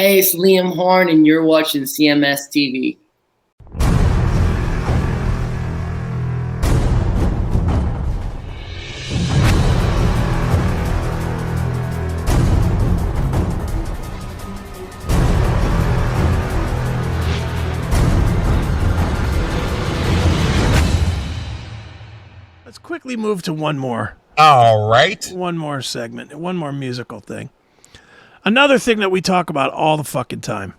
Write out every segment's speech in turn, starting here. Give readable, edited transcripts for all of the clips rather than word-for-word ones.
Hey, it's Liam Horn, and you're watching CMS TV. Let's quickly move to one more. All right. One more segment, one more musical thing. Another thing that we talk about all the fucking time.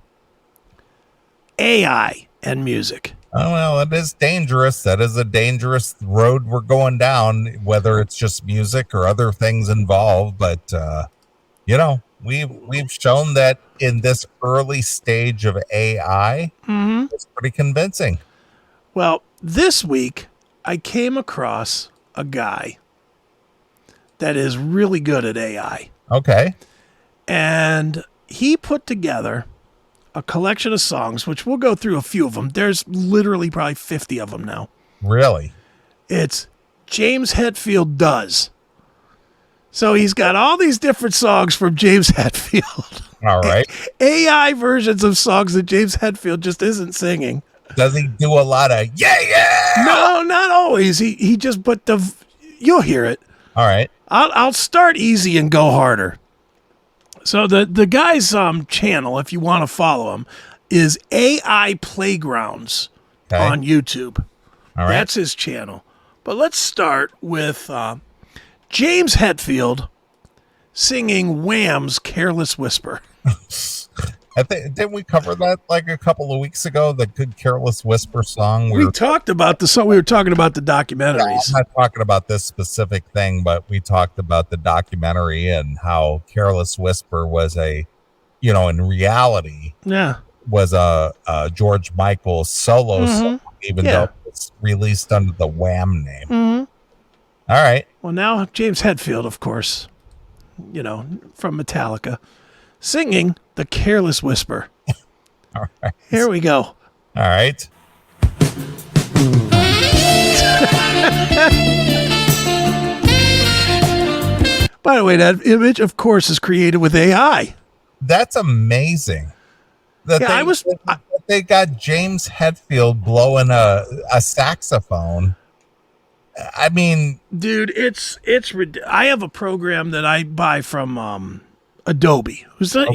AI and music. Oh, well, it is dangerous. That is a dangerous road we're going down, whether it's just music or other things involved. But, we've shown that in this early stage of AI, it's pretty convincing. Well, this week, I came across a guy that is really good at AI. Okay. And he put together a collection of songs, which we'll go through a few of them. There's literally probably 50 of them now. Really? It's James Hetfield Does. So he's got all these different songs from James Hetfield. All right. AI versions of songs that James Hetfield just isn't singing. Does he do a lot of yeah? No, not always. He just put you'll hear it. All right. I'll start easy and go harder. So the guy's channel, if you want to follow him, is AI Playgrounds on YouTube. All right. That's his channel. But let's start with James Hetfield singing Wham's Careless Whisper. I think, didn't we cover that like a couple of weeks ago? The Good Careless Whisper song. We talked about the song. We were talking about the documentaries. I'm not talking about this specific thing, but we talked about the documentary and how Careless Whisper was in reality, was a George Michael solo song, even though it's released under the Wham name. All right. Well, now James Hetfield, of course, from Metallica, singing The Careless Whisper. All right. Here we go. All right. By the way, that image, of course, is created with AI. That's amazing. They got James Hetfield blowing a saxophone. I mean, dude, it's I have a program that I buy from Adobe, who's they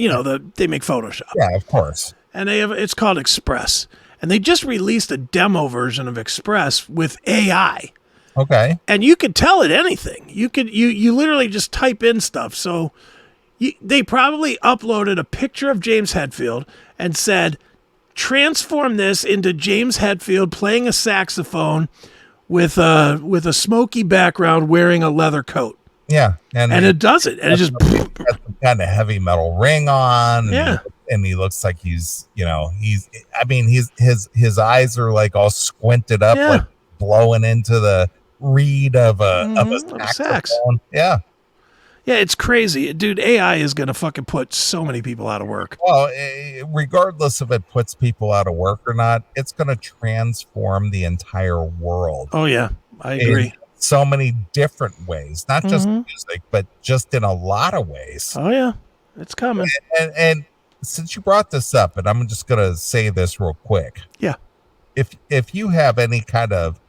make Photoshop. Yeah, of course. And it's called Express. And they just released a demo version of Express with AI. Okay. And you could tell it anything. You literally just type in stuff. So they probably uploaded a picture of James Hetfield and said, transform this into James Hetfield playing a saxophone with a smoky background wearing a leather coat. Yeah. And it does it. And it just has some kind of heavy metal ring on. Yeah. And he looks like his eyes are like all squinted up, like blowing into the reed of a sax. Yeah. Yeah, it's crazy. Dude, AI is going to fucking put so many people out of work. Well, regardless if it puts people out of work or not, it's going to transform the entire world. Oh, yeah. I agree. In so many different ways, not just music, but just in a lot of ways. Oh, yeah. It's coming. And since you brought this up, and I'm just going to say this real quick. Yeah. If you have any kind of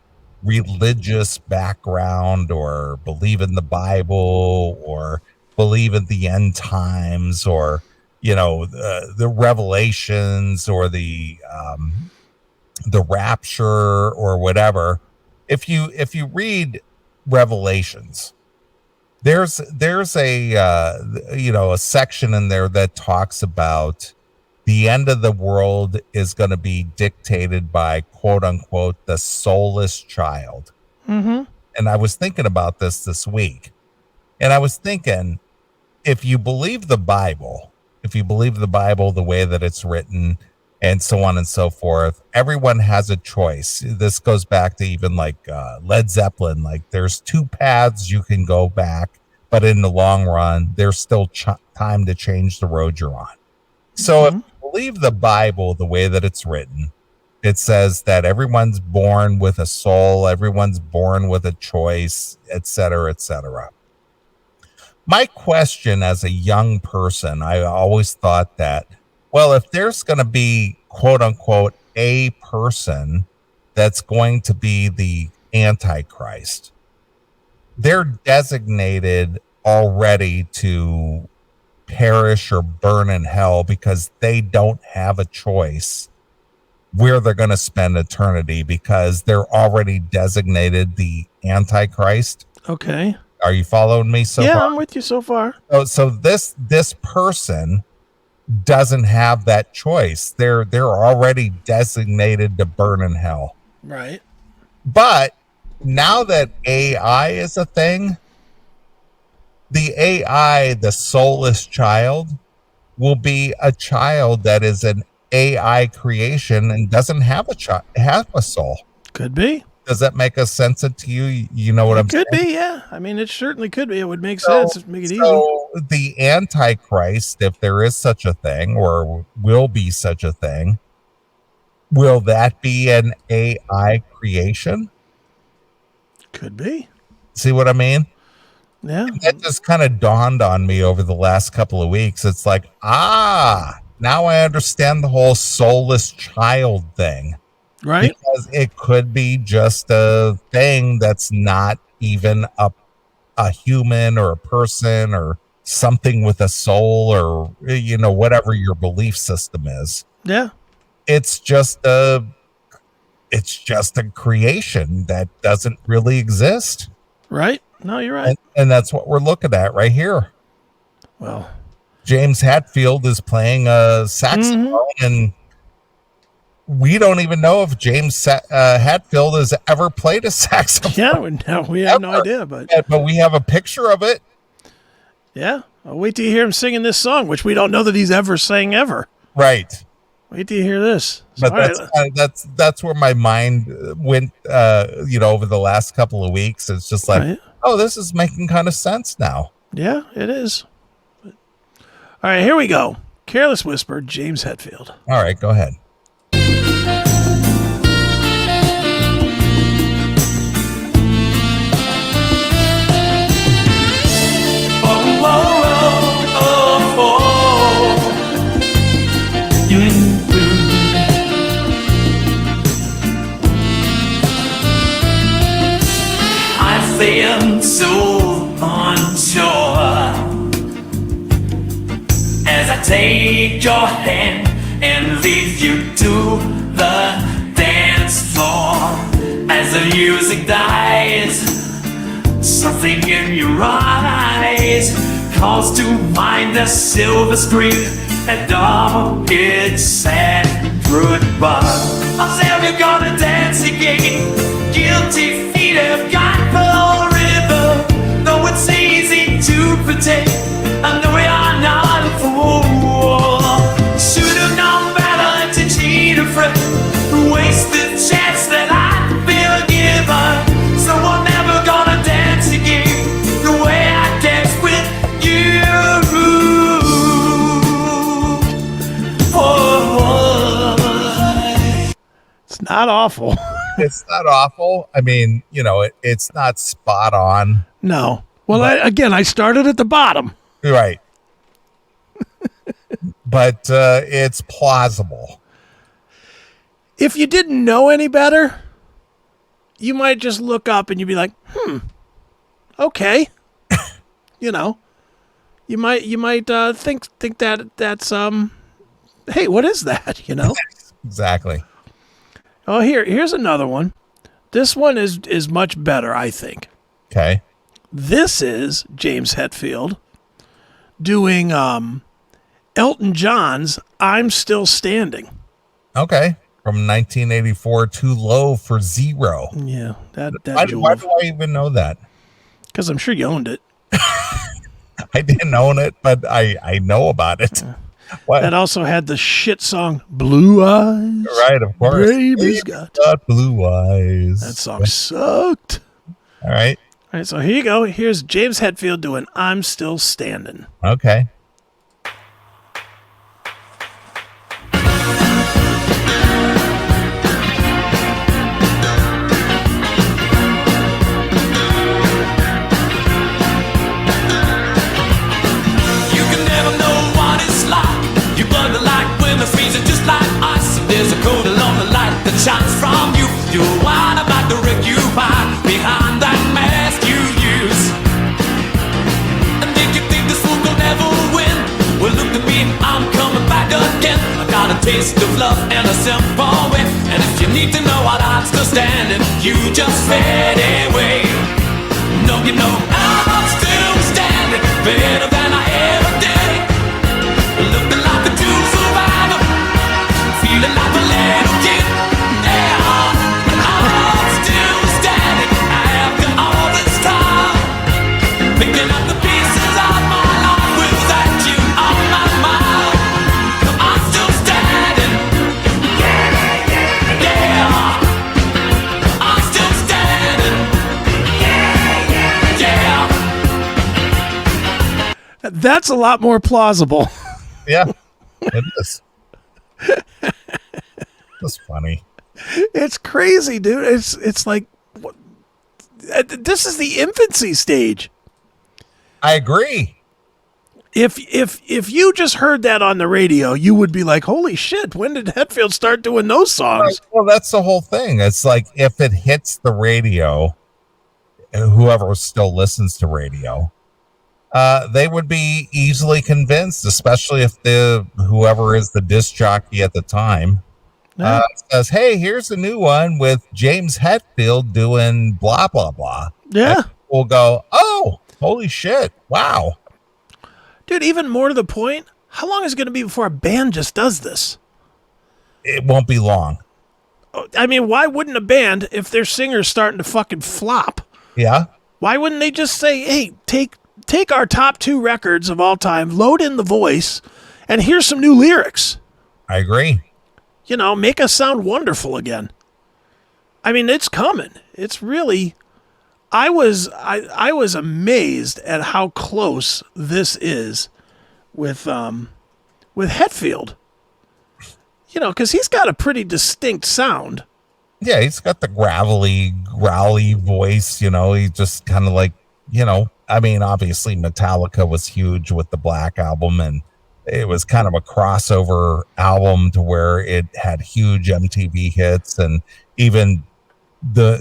religious background or believe in the Bible or believe in the end times or the revelations or the rapture or whatever, if you read Revelations, there's a section in there that talks about the end of the world is going to be dictated by, quote unquote, the soulless child. And I was thinking about this week, and I was thinking, if you believe the Bible the way that it's written and so on and so forth, everyone has a choice. This goes back to even like Led Zeppelin. Like there's two paths you can go back, but in the long run, there's still time to change the road you're on. So if you believe the Bible the way that it's written, it says that everyone's born with a soul, everyone's born with a choice, et cetera, et cetera. My question as a young person, I always thought that Well, if there's going to be, quote unquote, a person that's going to be the Antichrist, they're designated already to perish or burn in hell because they don't have a choice where they're going to spend eternity because they're already designated the Antichrist. Okay. Are you following me so far? Yeah, I'm with you so far. So this person doesn't have that choice. They're already designated to burn in hell. Right. But now that AI is a thing, the AI, the soulless child, will be a child that is an AI creation and doesn't have a soul. Could be. Does that make a sense to you? You know what I'm saying? Could be, yeah. I mean, it certainly could be. It would make sense. It'd make it easy. So the Antichrist, if there is such a thing or will be such a thing, will that be an AI creation? Could be. See what I mean? Yeah. That just kind of dawned on me over the last couple of weeks. It's like, now I understand the whole soulless child thing. Right. Because it could be just a thing that's not even a human or a person or something with a soul or, whatever your belief system is. Yeah. It's just a creation that doesn't really exist. Right. No, you're right. And that's what we're looking at right here. Well, James Hetfield is playing a saxophone, and we don't even know if James Hetfield has ever played a saxophone. Yeah, we have no idea, but we have a picture of it. Yeah, I'll wait till you hear him singing this song, which we don't know that he's ever sang ever. Right. Wait till you hear this. But that's where my mind went. Over the last couple of weeks, it's just like, oh, this is making kind of sense now. Yeah, it is. All right, here we go. Careless Whisper, James Hetfield. All right, go ahead. I feel so unsure as I take your hand and lead you to the dance floor. As the music dies, something in your eyes calls to mind the silver screen and all its sad goodbye. I say we're gonna dance again. Guilty feet have got the rhythm. Though it's easy to pretend, I know we are not a fool. Should have known better to cheat a friend, waste the chance that I feel given. So I'm never gonna dance again the way I dance with you. It's not awful. It's not awful. I mean, it's not spot on. No. Well, I started at the bottom. Right. But it's plausible. If you didn't know any better, you might just look up and you'd be like, okay. You might think that's hey, what is that? Exactly. Oh, here's another one. This one is much better, I think. Okay. This is James Hetfield doing Elton John's "I'm Still Standing." Okay. From 1984, Too Low for Zero. Yeah, that why do I even know that? Because I'm sure you owned it. I didn't own it, but I know about it. What? That also had the shit song "Blue Eyes." Right, of course. Baby's got blue eyes. That song sucked. All right. All right, so here you go. Here's James Hetfield doing "I'm Still Standing." Okay. You can never know what it's like. You bugger like your freezing just like ice. There's a cold along the light that shines from you. You're wild about to wreck you hide behind that mask you use. And if you think this fool will never win, well look at me, I'm coming back again. I got a taste of love and a simple win. And if you need to know what I'm still standing, you just fade away. No, you know I'm still standing, better than I ever did. Looking like a true survivor, feeling like a little kid. Yeah, I'm still standing after all this time, picking up the pieces of my life without you on my mind. I'm still standing. Yeah, I'm still standing. Yeah. That's a lot more plausible. Yeah, it is. That's funny. It's crazy, dude. It's like what, this is the infancy stage. I agree. If you just heard that on the radio, you would be like, "Holy shit! When did Hetfield start doing those songs?" Well, that's the whole thing. It's like if it hits the radio, whoever still listens to radio, they would be easily convinced, especially if whoever is the disc jockey at the time says, "Hey, here's a new one with James Hetfield doing blah blah blah." Yeah, and we'll go, "Oh, holy shit! Wow." dude. Even more to the point, how long is it going to be before a band just does this? It won't be long. I mean, why wouldn't a band, if their singer's starting to fucking flop, Yeah. why wouldn't they just say, "Hey, take our top 2 records of all time, load in the voice, and here's some new lyrics. I agree. You know, make us sound wonderful again." I mean, it's coming. It's really. I was amazed at how close this is with Hetfield. You know, because he's got a pretty distinct sound. Yeah, he's got the growly voice, you know, he just kind of like, you know, I mean, obviously Metallica was huge with the Black Album, and it was kind of a crossover album to where it had huge MTV hits, and even the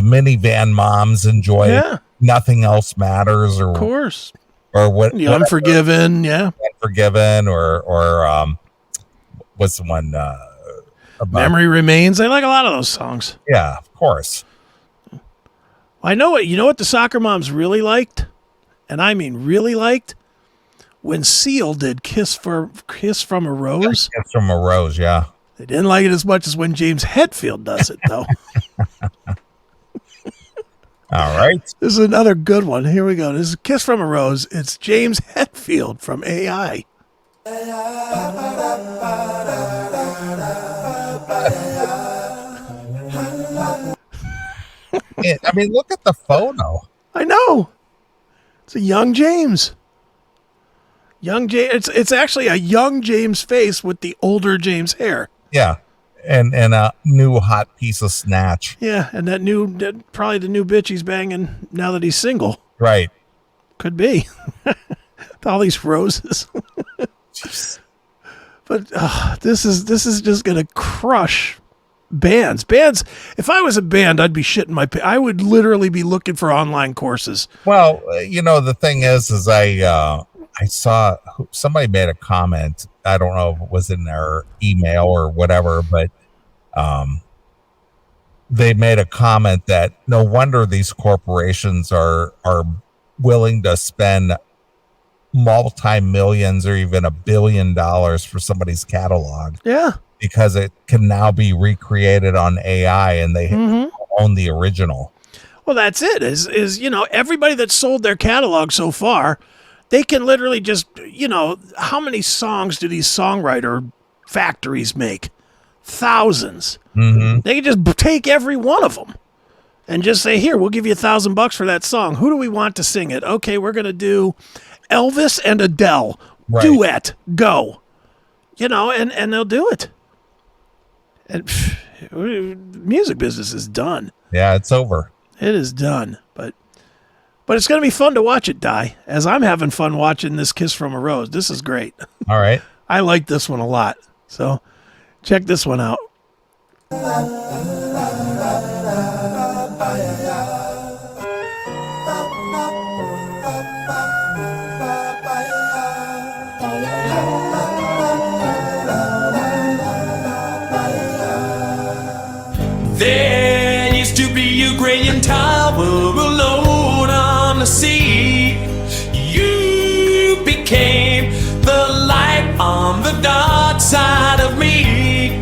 minivan moms enjoy Nothing Else Matters, or Of course. or what The Unforgiven, yeah. Unforgiven, or what's the one about Memory Remains. I like a lot of those songs. Yeah, of course. I know what. You know what the soccer moms really liked? And I mean really liked? When Seal did Kiss from a Rose. Kiss from a Rose, yeah. They didn't like it as much as when James Hetfield does it, though. All right. This is another good one. Here we go. This is Kiss from a Rose. It's James Hetfield from AI. I mean, look at the photo. I know. It's a young James. Young James. It's actually a young James face with the older James hair. Yeah. And a new hot piece of snatch. Yeah, and probably the new bitch he's banging now that he's single. Right. Could be. All these roses. But this is just gonna crush bands. If I was a band, I'd be shitting my pants. I would literally be looking for online courses. Well, you know, the thing is I saw somebody made a comment. I don't know if it was in their email or whatever, but they made a comment that no wonder these corporations are willing to spend multi-millions or even $1 billion for somebody's catalog. Yeah. Because it can now be recreated on AI and they own the original. Well, that's it. Is you know, everybody that sold their catalog so far, they can literally just, you know, how many songs do these songwriter factories make? Thousands. Mm-hmm. They can just take every one of them and just say, "Here, we'll give you $1,000 for that song. Who do we want to sing it? Okay, we're going to do Elvis and Adele. Right. Duet. Go." You know, and they'll do it. And music business is done. Yeah, it's over. It is done. But it's going to be fun to watch it die, as I'm having fun watching this Kiss from a Rose. This is great. All right. I like this one a lot. So check this one out. There used to be a Graying tower alone on the sea. You became the light on the dark side of me.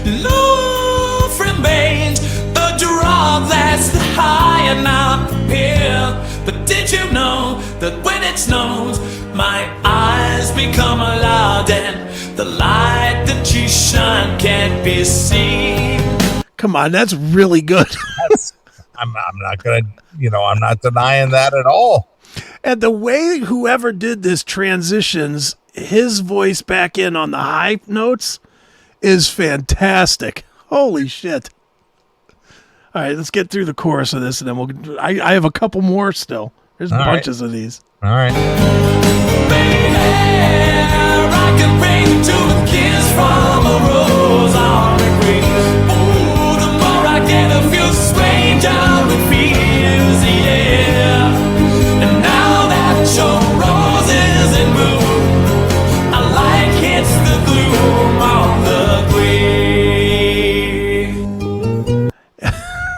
Love remains a draw that's high and not prepared. But did you know that when it snows, my eyes become loud and the light that you shine can't be seen? Come on, that's really good. I'm not gonna, I'm not denying that at all. And the way whoever did this transitions his voice back in on the high notes is fantastic. Holy shit. All right, let's get through the chorus of this, and then I have a couple more still. There's bunches of these. All right. Baby, I can bring you to a kiss from a rose on the green. Oh, the more I get, I feel strange how it feels, yeah. And now that your rose is in bloom, I like it's the gloom on the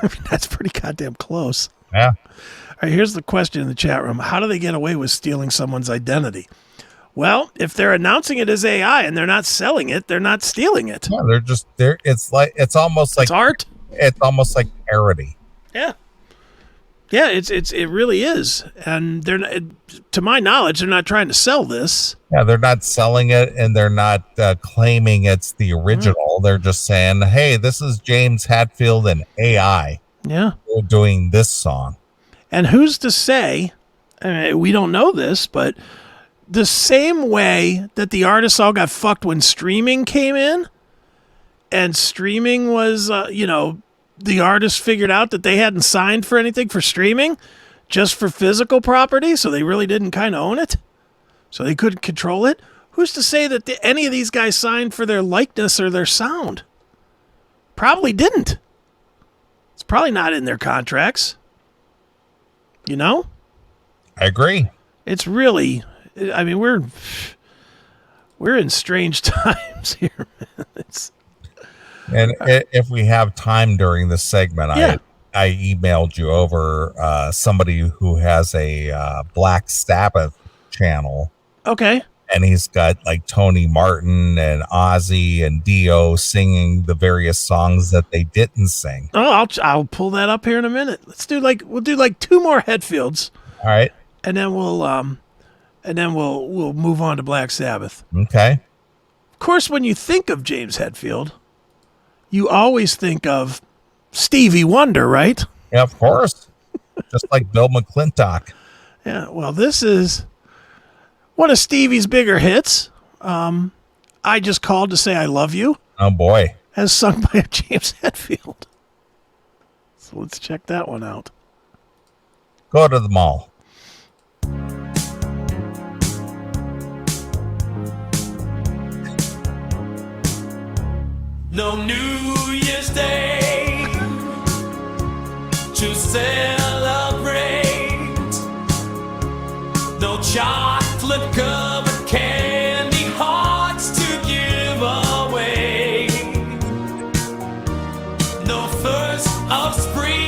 grave. That's pretty goddamn close. Yeah. All right, here's the question in the chat room. How do they get away with stealing someone's identity? Well, if they're announcing it as AI and they're not selling it, they're not stealing it. Yeah, it's almost like It's art. It's almost like parody. Yeah. Yeah, it really is. And to my knowledge, they're not trying to sell this. Yeah, they're not selling it, and they're not claiming it's the original. They're just saying, "Hey, this is James Hetfield and AI. Yeah. We're doing this song." And who's to say, we don't know this, but the same way that the artists all got fucked when streaming came in, and streaming was, the artists figured out that they hadn't signed for anything for streaming, just for physical property, so they really didn't kind of own it, so they couldn't control it. Who's to say that any of these guys signed for their likeness or their sound? Probably didn't. It's probably not in their contracts. You know? I agree. It's really, I mean, we're in strange times here, man. And if we have time during this segment, Yeah. I emailed you over somebody who has a Black Sabbath channel. Okay. And he's got like Tony Martin and Ozzy and Dio singing the various songs that they didn't sing. Oh, I'll pull that up here in a minute. We'll do like two more Hetfields. All right. And then we'll move on to Black Sabbath. Okay. Of course, when you think of James Hetfield, you always think of Stevie Wonder, right? Yeah, of course. Just like Bill McClintock. Yeah. Well, this is one of Stevie's bigger hits. I Just Called to Say I Love You. Oh, boy. As sung by James Hetfield. So let's check that one out. Go to the mall. No New Year's Day to celebrate. No chocolate covered candy hearts to give away. No first of spring,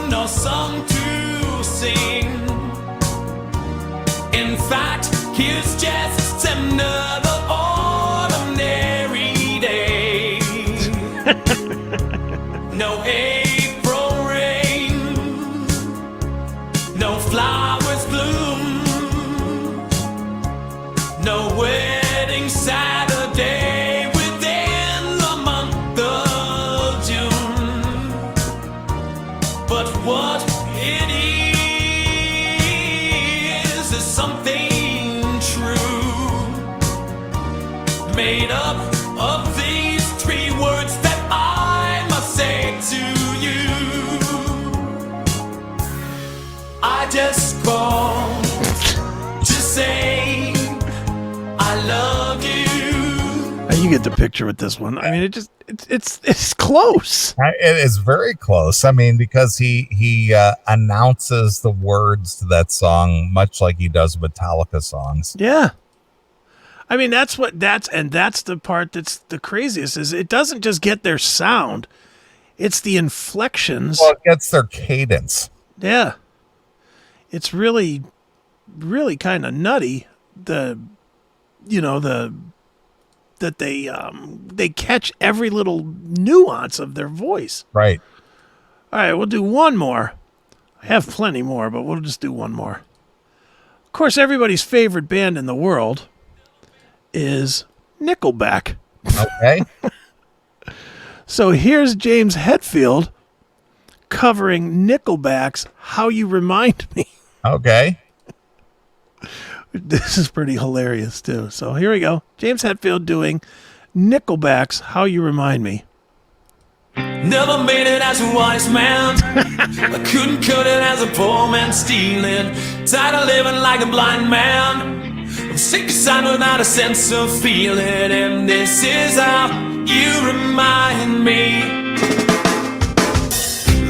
no song to sing. In fact, here's just another ordinary day. No April rain, no flowers bloom, no wedding Saturday within the month of June. But what it is something true, made up of these three words that I must say to you. I just called to say I love you. get the picture with this one. I mean, it's close. It is very close. I mean, because he announces the words to that song much like he does Metallica songs. Yeah. I mean, that's the part that's the craziest is it doesn't just get their sound. It's the inflections. Well, it gets their cadence. Yeah. It's really, really kind of nutty. That they catch every little nuance of their voice. Right. All right, we'll do one more. I have plenty more, but we'll just do one more. Of course, everybody's favorite band in the world is Nickelback. Okay. So here's James Hetfield covering Nickelback's How You Remind Me. Okay. This is pretty hilarious, too. So here we go. James Hetfield doing Nickelback's How You Remind Me. Never made it as a wise man. I couldn't cut it as a poor man stealing. Tired of living like a blind man. I'm sick aside without a sense of feeling. And this is how you remind me.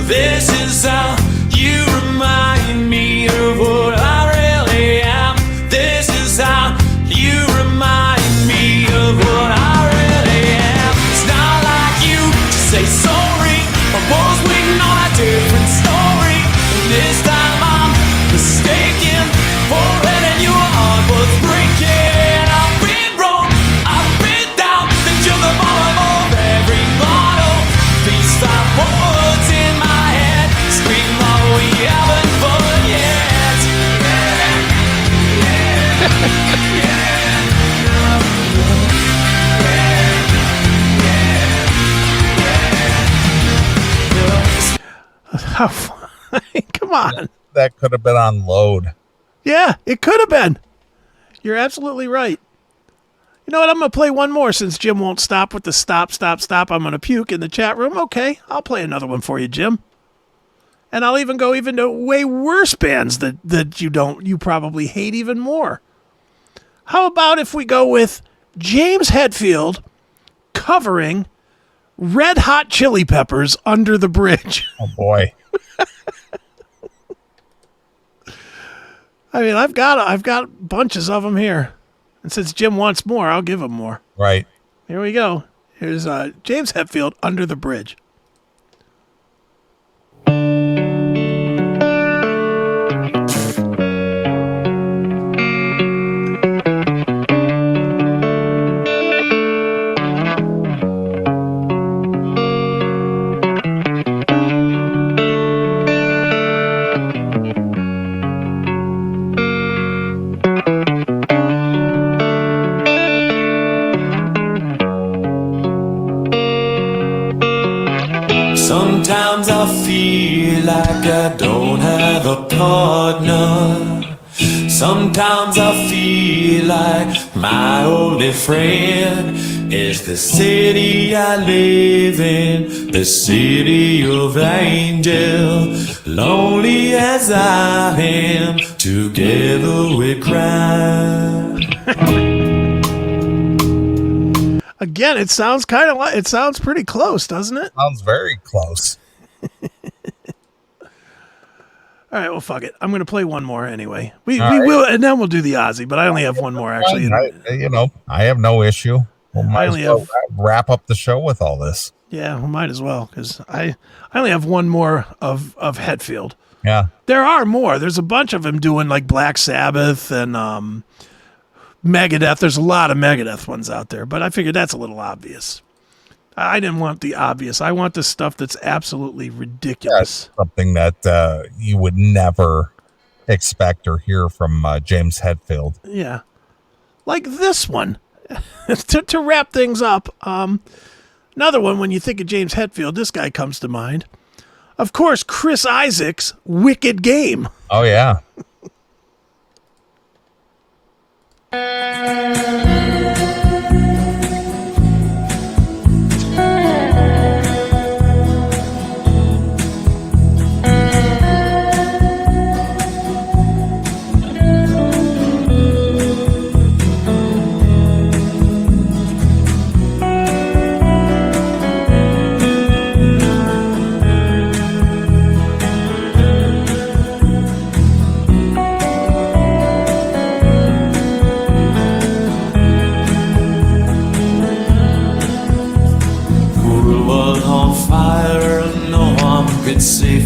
This is how you remind me of what I really am. This is how you remind me of what I really am. It's not like you to say sorry. I was waiting on a different story. And this time I'm mistaken for letting your heart was breaking. I've been wrong, I've been down. Then took the bottom of every bottle. These 5 words in my head scream all we haven't fun yet. How fun. Come on. That could have been on load. Yeah, it could have been. You're absolutely right. You know what? I'm going to play one more since Jim won't stop with the stop. I'm going to puke in the chat room. Okay, I'll play another one for you, Jim. And I'll even go to way worse bands that you probably hate even more. How about if we go with James Hetfield covering Red Hot Chili Peppers Under the Bridge? Oh, boy. I mean, I've got bunches of them here. And since Jim wants more, I'll give him more. Right. Here we go. Here's James Hetfield, Under the Bridge. Sometimes I feel like I don't have a partner. Sometimes I feel like my only friend is the city I live in, the city of angel. Lonely as I am, together we cry. Again, it sounds pretty close, doesn't it? Sounds very close. All right, well, fuck it. I'm going to play one more anyway. We will, and then we'll do the Ozzy, but I only have one more, actually. I have no issue. We might as well wrap up the show with all this. Yeah, we might as well, because I only have one more of Hetfield. Yeah. There are more. There's a bunch of them doing, like, Black Sabbath and Megadeth. There's a lot of Megadeth ones out there, but I figured that's a little obvious. I didn't want the obvious. I want the stuff that's absolutely ridiculous. That's something that you would never expect or hear from James Hetfield. Yeah. Like this one. to wrap things up, another one, when you think of James Hetfield, this guy comes to mind. Of course, Chris Isaak's Wicked Game. Oh, yeah.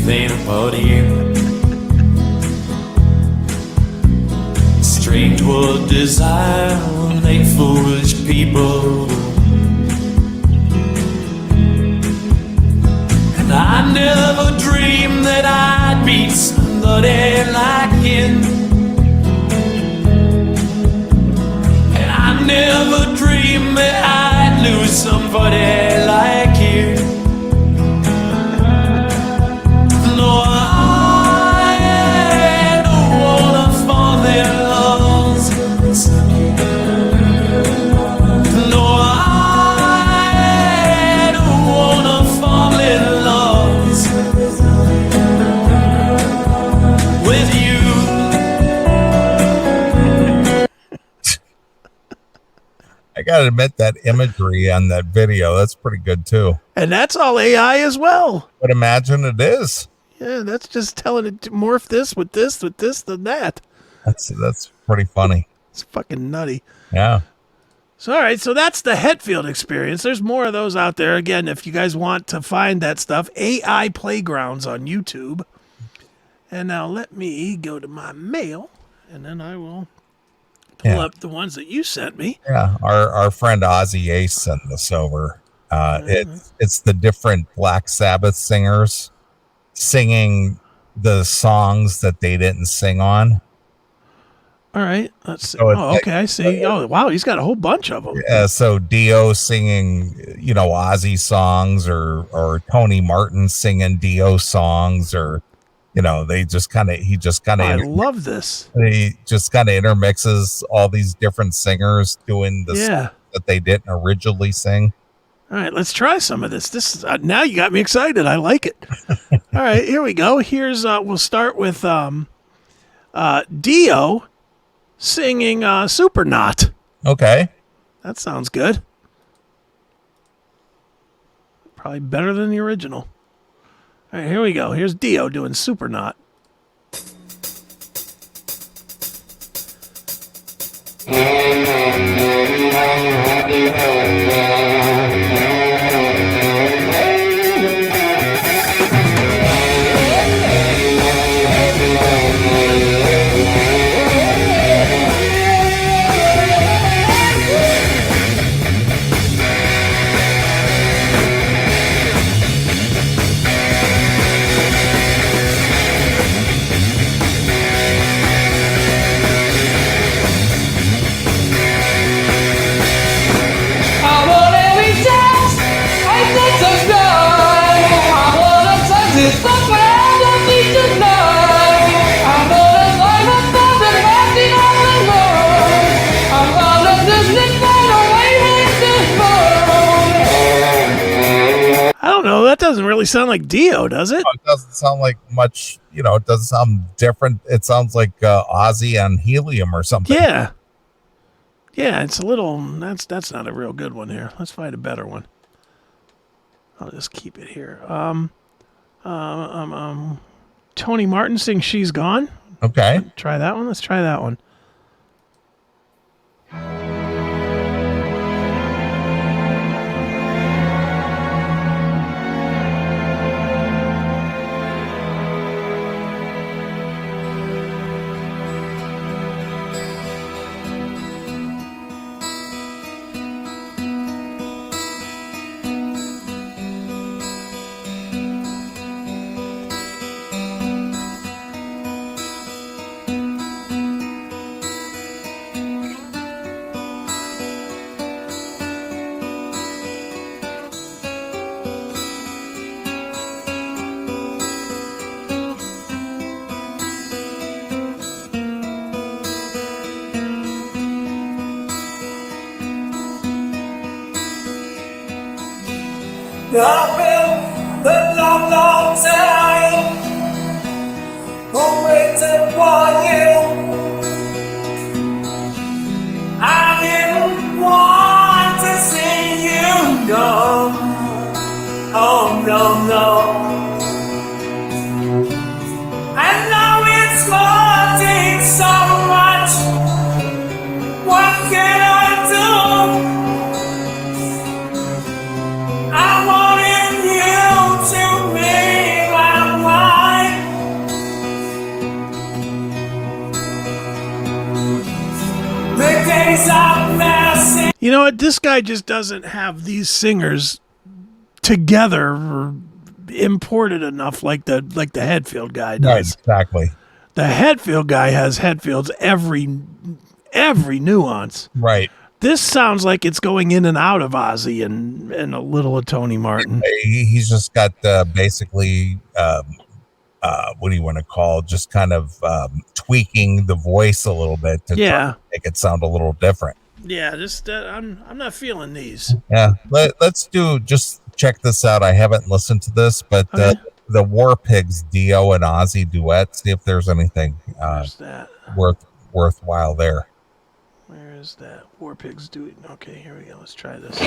everything about you. Strange what desire will make foolish people. And I never dreamed that I'd meet somebody like him. And I never dreamed that I'd lose somebody like you. No, I don't wanna fall in love. No, I don't wanna fall in love with you. I gotta admit that imagery on that video, that's pretty good too. And that's all AI as well. But imagine it is. Yeah, that's just telling it to morph this, then that. That's pretty funny. It's fucking nutty. Yeah. So, all right, so that's the Hetfield experience. There's more of those out there. Again, if you guys want to find that stuff, AI Playgrounds on YouTube. And now let me go to my mail, and then I will pull up the ones that you sent me. Yeah, our friend Ozzy Ace sent this over. It's the different Black Sabbath singers singing the songs that they didn't sing on. All right, let's see. So okay, I see. Oh, wow, he's got a whole bunch of them. Yeah, so Dio singing, Ozzy songs, or Tony Martin singing Dio songs, or he just kind of I love this. He just kind of intermixes all these different singers doing the songs that they didn't originally sing. All right, let's try some of this. This is now you got me excited. I like it. All right, here we go. Here's we'll start with Dio singing Supernaut. Okay. That sounds good. Probably better than the original. All right, here we go. Here's Dio doing Supernaut. That doesn't really sound like Dio, does it? No, it doesn't sound like much, it doesn't sound different. It sounds like Ozzy on helium or something. Yeah. Yeah, it's a little, that's not a real good one here. Let's find a better one. I'll just keep it here. Tony Martin sings She's Gone. Okay. Try that one. Let's try that one. I've been a long, long time waiting for you. I didn't want to see you go. Oh no, no. I know it's wanting so much. What can I do? I wanted you to be my wife. what? This guy just doesn't have these singers together or imported enough like the Hetfield guy does. Right, exactly. The Hetfield guy has Hetfield's every nuance. Right. This sounds like it's going in and out of Ozzy and a little of Tony Martin. He's just got basically what do you want to call, just kind of tweaking the voice a little bit to try to make it sound a little different. Yeah, just I'm not feeling these. Yeah, let's just check this out. I haven't listened to this, but the War Pigs Dio and Ozzy duet. See if there's anything worthwhile there. Where is that? War Pigs do it. Okay, here we go. Let's try this.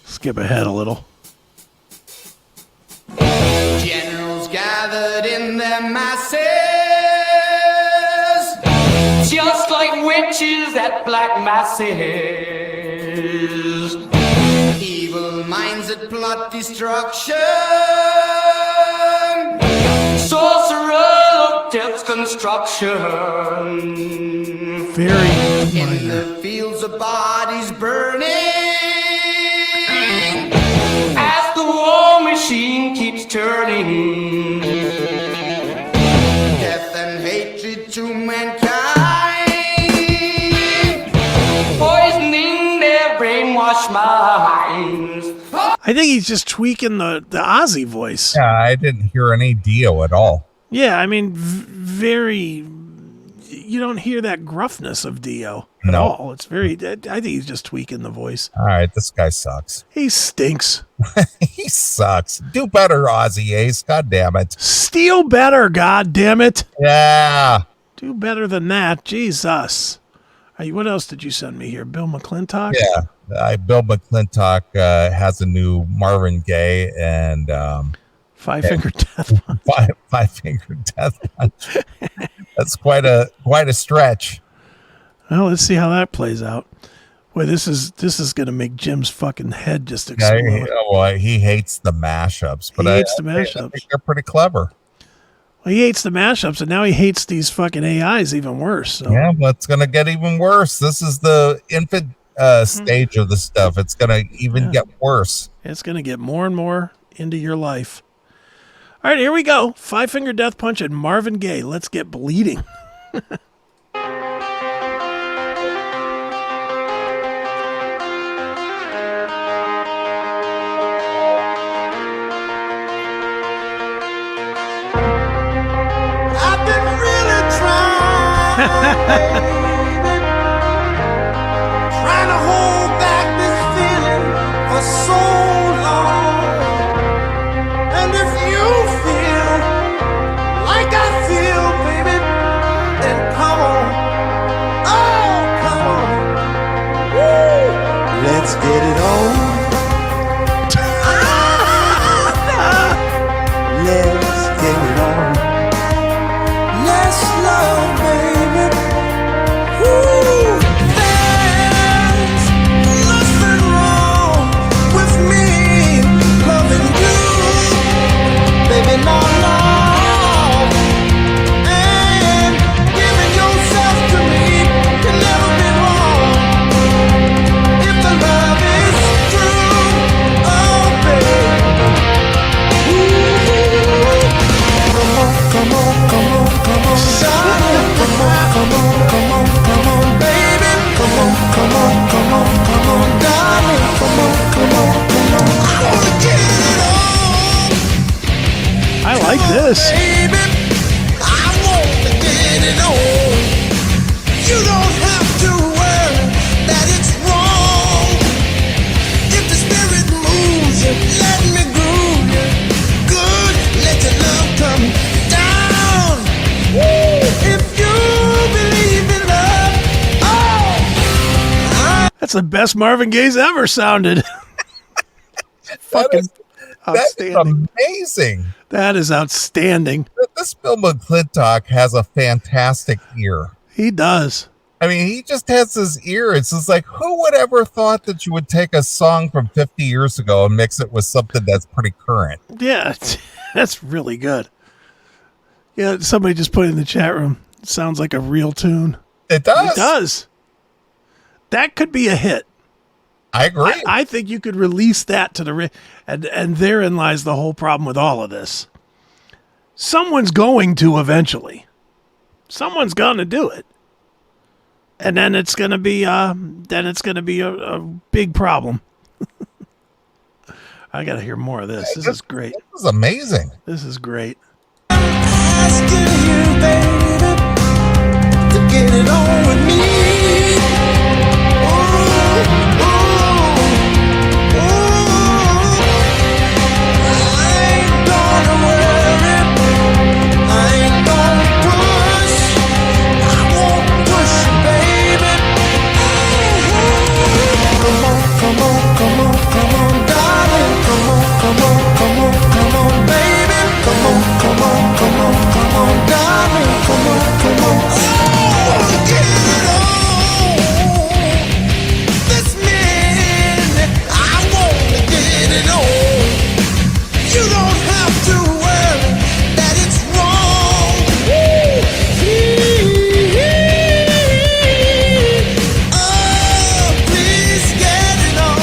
Skip ahead a little. Generals gathered in their masses, just like witches at black masses. Evil minds that plot destruction, sorcerer of death's construction. Very in the fields of bodies burning, as the war machine keeps turning. Death and hatred to mankind, poisoning their brainwashed minds. I think he's just tweaking the Ozzy voice. Yeah, I didn't hear any Dio at all. Yeah, I mean, very. You don't hear that gruffness of Dio at all. It's very. I think he's just tweaking the voice. All right, this guy sucks. He stinks. He sucks. Do better, Ozzy Ace. God damn it. Steal better. God damn it. Yeah. Do better than that. Jesus. What else did you send me here? Bill McClintock? Yeah. Bill McClintock has a new Marvin Gaye and Five Finger Death Punch. Five Finger Death Punch. That's quite a stretch. Well, let's see how that plays out. Boy, this is going to make Jim's fucking head just explode. Yeah, he hates the mashups, but I think they're pretty clever. Well, he hates the mashups, and now he hates these fucking AIs even worse. So. Yeah, but it's going to get even worse. This is the infant stage of the stuff. It's going to even get worse. It's going to get more and more into your life. All right, here we go. Five Finger Death Punch and Marvin Gaye. Let's get bleeding. I've been really trying to hold back this feeling for so long. And if you feel like I feel, baby, then come on. Oh, come on. Woo. Let's get it on. Let's get it on. Let's love, baby. Woo. There's nothing wrong with me loving you, baby, no. And giving yourself to me can never be wrong. If the love is true, oh, baby. Come on, darling, come on, baby, come on, darling, come on, I wanna get it on. I like this. Baby, I wanna get it on. You don't have to worry that it's wrong. If the spirit moves you, let me groove you. Good, let your love come down. Woo. If you believe in love, That's the best Marvin Gaye's ever sounded. Fucking outstanding. That's amazing. That is outstanding. This Bill McClintock has a fantastic ear. He does. I mean, he just has his ear. It's just like, who would ever thought that you would take a song from 50 years ago and mix it with something that's pretty current? Yeah, that's really good. Yeah, somebody just put in the chat room. It sounds like a real tune. It does. It does. That could be a hit. I agree. I think you could release that to the and therein lies the whole problem with all of this. Someone's going to eventually. Someone's going to do it. And then it's going to be a big problem. I got to hear more of this. This is great. This is amazing. This is great. Asking you, baby, to get it on with me. Ooh, ooh, ooh. I ain't gonna worry. I ain't gonna push. I won't push you, baby. Come on, come on, come on, come on, darling. Come on, come on, come on, come on, baby. Come on, come on, come on, come on, darling. Come on, come on. Oh, get it on. This minute, I want to get it on. You don't have to worry that it's wrong. Oh, please get it on,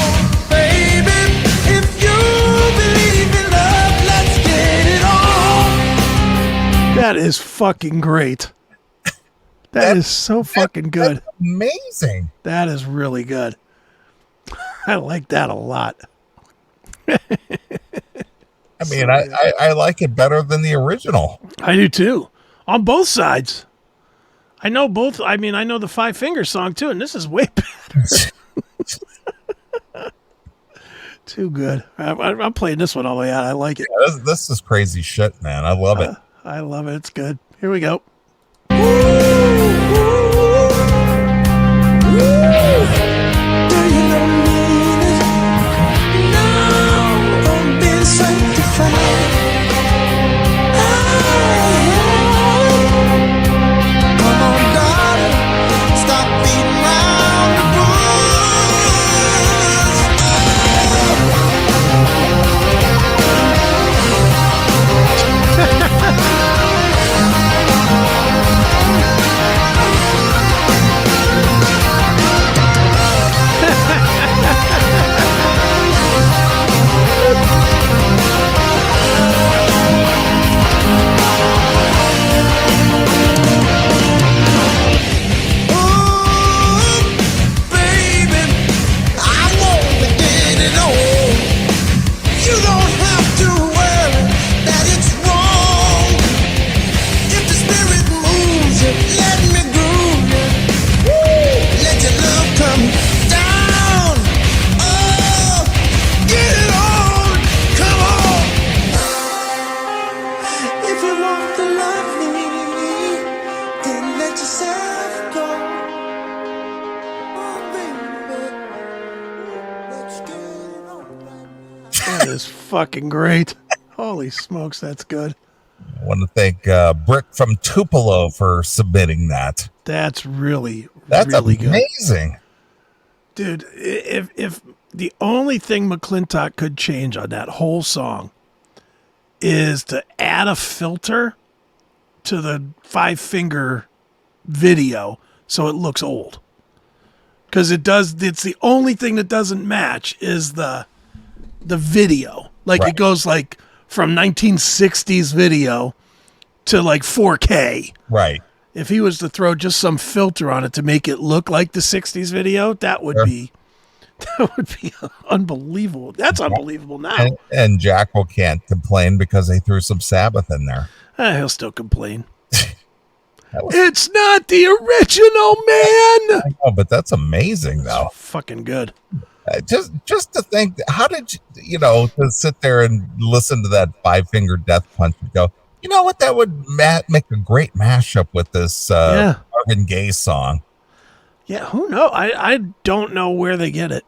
baby. If you believe in love, let's get it on. That is fucking great. That is so fucking good. That's amazing. That is really good. I like that a lot. I mean, I like it better than the original. I do too. On both sides. I know both. I mean, I know the Five Finger song too, and this is way better. Too good. I'm playing this one all the way out. I like it. This is crazy shit, man. I love it. I love it. It's good. Here we go. Do you know me? Now I'm being sanctified. Come on, darling, stop beating around the Fucking great. Holy smokes, that's good. I want to thank Brick from Tupelo for submitting that. That's really amazing. Good. Dude, if the only thing McClintock could change on that whole song is to add a filter to the Five Finger video so it looks old. Because it's the only thing that doesn't match is the video. Like It goes like from 1960s video to like 4K. Right. If he was to throw just some filter on it to make it look like the 60s video, that would be unbelievable. That's unbelievable now. And Jackal can't complain because they threw some Sabbath in there. He'll still complain. It's not the original, man. I know, but that's amazing, though. It's fucking good. Just to think, how did you to sit there and listen to that Five Finger Death Punch and go, you know what, that would make a great mashup with this Marvin Gaye song. Yeah, who knows? I don't know where they get it.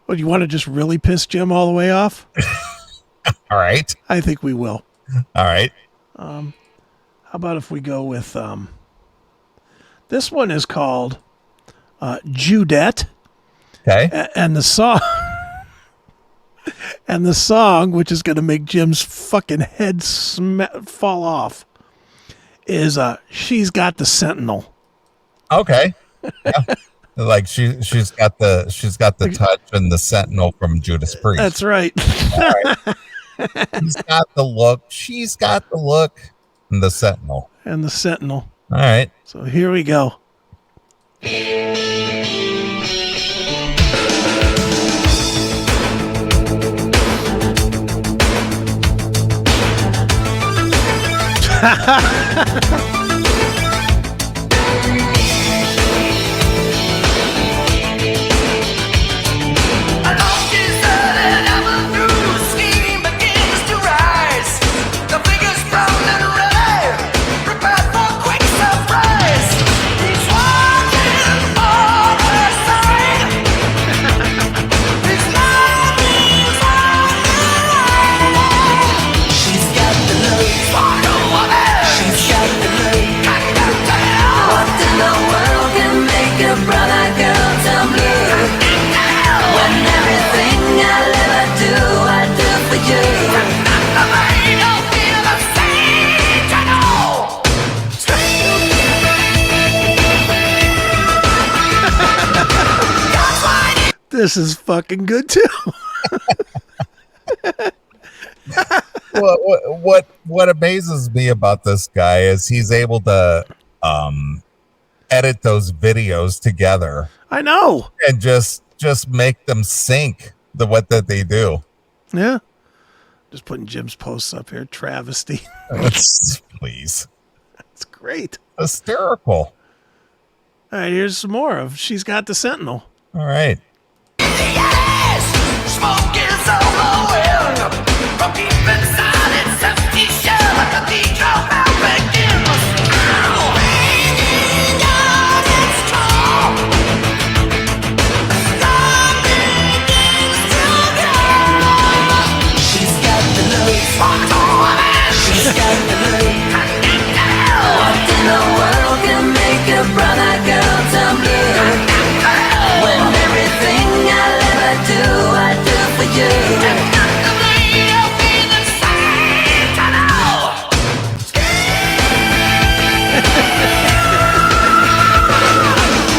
Well, you want to just really piss Jim all the way off? All right. I think we will. All right. How about if we go with This one is called Judette. Okay. And the song, which is going to make Jim's fucking head fall off, is She's Got the Sentinel. Okay. Yeah. Like she's got the touch and the sentinel from Judas Priest. That's right. Right. She's got the look. She's got the look and the sentinel. And the sentinel. All right. So here we go. This is fucking good too. What amazes me about this guy is he's able to edit those videos together. I know. And just make them sync what that they do. Yeah. Just putting Jim's posts up here. Travesty. Please. That's great. Hysterical. All right, here's some more of She's Got the Sentinel. All right. Yes, smoke is overwhelmed from deep inside its empty shell. A cathedral bell begins, ringing out its call. Love begins to grow. She's got the look, she's got the look. What in the world can make a brother go to blue? When everything I'll ever do, I do for you. You'll be the same to know.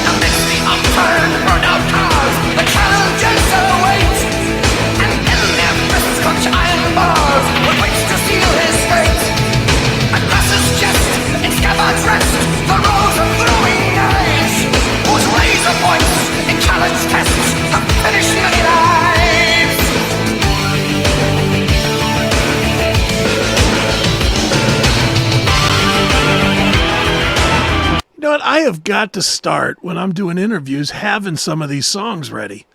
Amidst the upturned, burned out cars, the challenges await. And in their fists clutch iron bars, with which to seal his fate. Across his chest, in scabbard's rest, the rows of glowing eyes, whose razor points in challenge tests have finished many lives. You know what? I have got to start when I'm doing interviews having some of these songs ready.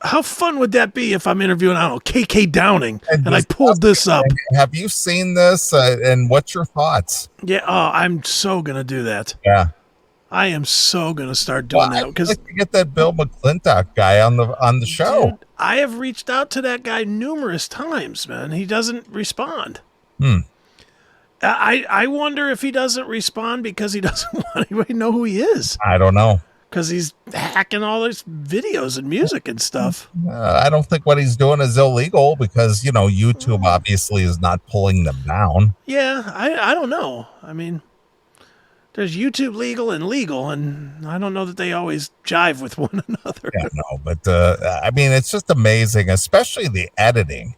How fun would that be if I'm interviewing, I don't know, KK Downing, and I pulled this up? Have you seen this? And what's your thoughts? Yeah, I'm so going to do that. Yeah. I am so going to start doing that. Because like to get that Bill McClintock guy on the show. Dude, I have reached out to that guy numerous times, man. He doesn't respond. I wonder if he doesn't respond because he doesn't want anybody to know who he is. I don't know. Because he's hacking all those videos and music and stuff. I don't think what he's doing is illegal because, YouTube obviously is not pulling them down. Yeah, I don't know. I mean, there's YouTube legal and legal, and I don't know that they always jive with one another. Yeah, no, but I mean, it's just amazing, especially the editing.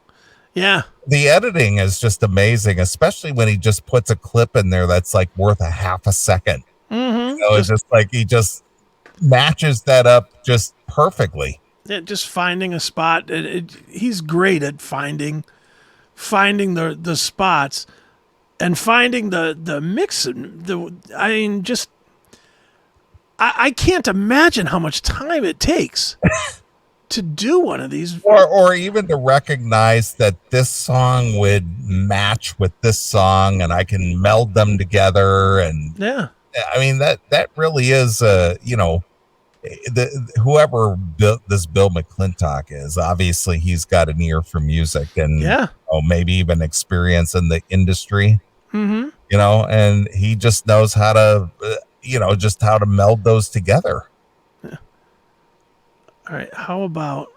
Yeah. The editing is just amazing, especially when he just puts a clip in there that's like worth a half a second. Mm-hmm. It's just like he just matches that up just perfectly. Yeah, just finding a spot. He's great at finding the spots and finding the mix. I can't imagine how much time it takes to do one of these. Or even to recognize that this song would match with this song and I can meld them together. And yeah, I mean, that really is, whoever built this Bill McClintock is, obviously he's got an ear for music and maybe even experience in the industry, and he just knows how to just how to meld those together. All right, how about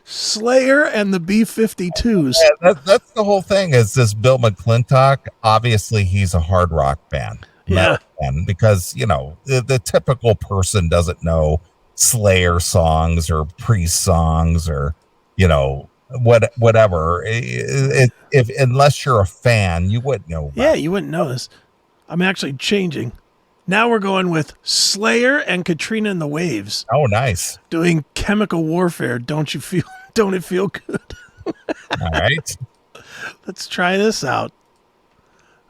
Slayer and the B-52s? Yeah, that's the whole thing. Is this Bill McClintock? Obviously, he's a hard rock fan, metal fan, because the typical person doesn't know Slayer songs or Priest songs or whatever. If unless you're a fan, you wouldn't know. Yeah, you wouldn't know this. I'm actually changing. Now we're going with Slayer and Katrina and the Waves. Oh, nice. Doing Chemical Warfare. Don't it feel good? All right. Let's try this out.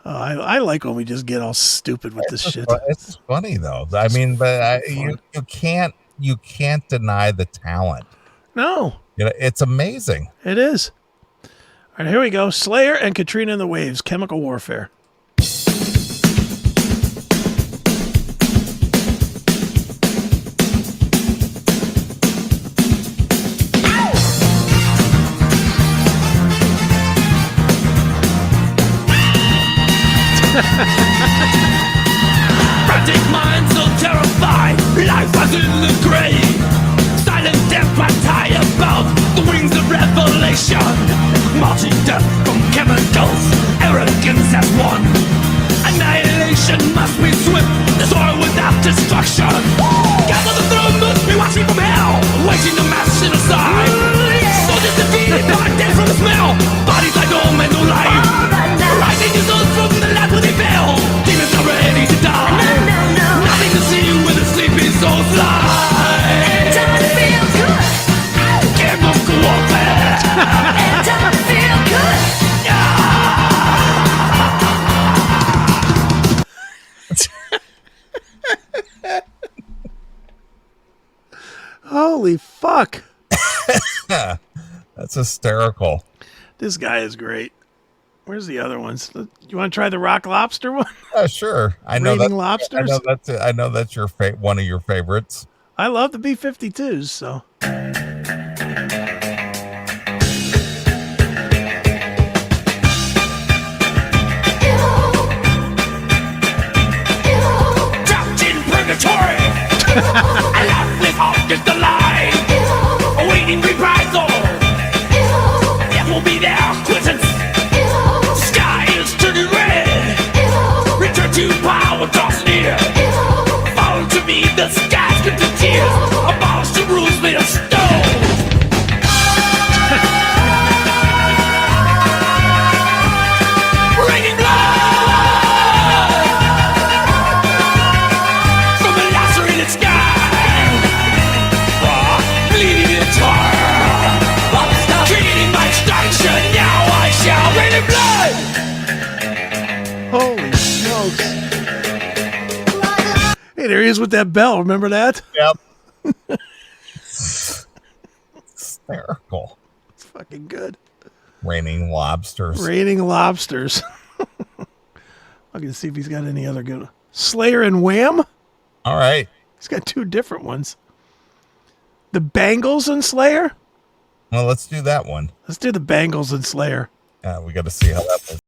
Oh, I like when we just get all stupid with this shit. It's funny though. I mean, but you can't deny the talent. No. It's amazing. It is. All right, here we go. Slayer and Katrina and the Waves, Chemical Warfare. Frantic minds so terrified, life was in the grave. Silent death I tie about the wings of revelation. Marching death from chemicals, arrogance has won. Annihilation must be swift, destroy without destruction. Gather the throne must be watching from hell, waiting to mass genocide. Soldiers defeated by death from the smell, bodies like no man, no life. Rising the souls from the land where they fell, demons are ready to die. Nothing to see with the sleeping souls fly. It doesn't feel good. Chemical warfare. It doesn't feel good. Holy fuck. That's hysterical. This guy is great. Where's the other ones? You want to try the Rock Lobster one? Sure. I know Raining that. Lobsters? I know that's your one of your favorites. I love the B-52s, so. Trapped in purgatory. Alive with August alive. Awaiting reprisal. Death will be their quittance. Sky is turning red. Return to power, draws near. Follow to me, the skies get to tears. Abolish the rules made of stone. Raining blood from a lacerated sky. Bleeding in tar. Treating my destruction. Now I shall rain in blood. Holy smokes. Hey, there he is with that bell. Remember that? Yep. Hysterical. It's fucking good. Raining lobsters. Raining Lobsters. I can see if he's got any other good. Slayer and Wham? All right. He's got two different ones. The Bangles and Slayer? Well, let's do that one. Let's do the Bangles and Slayer. We got to see how that was.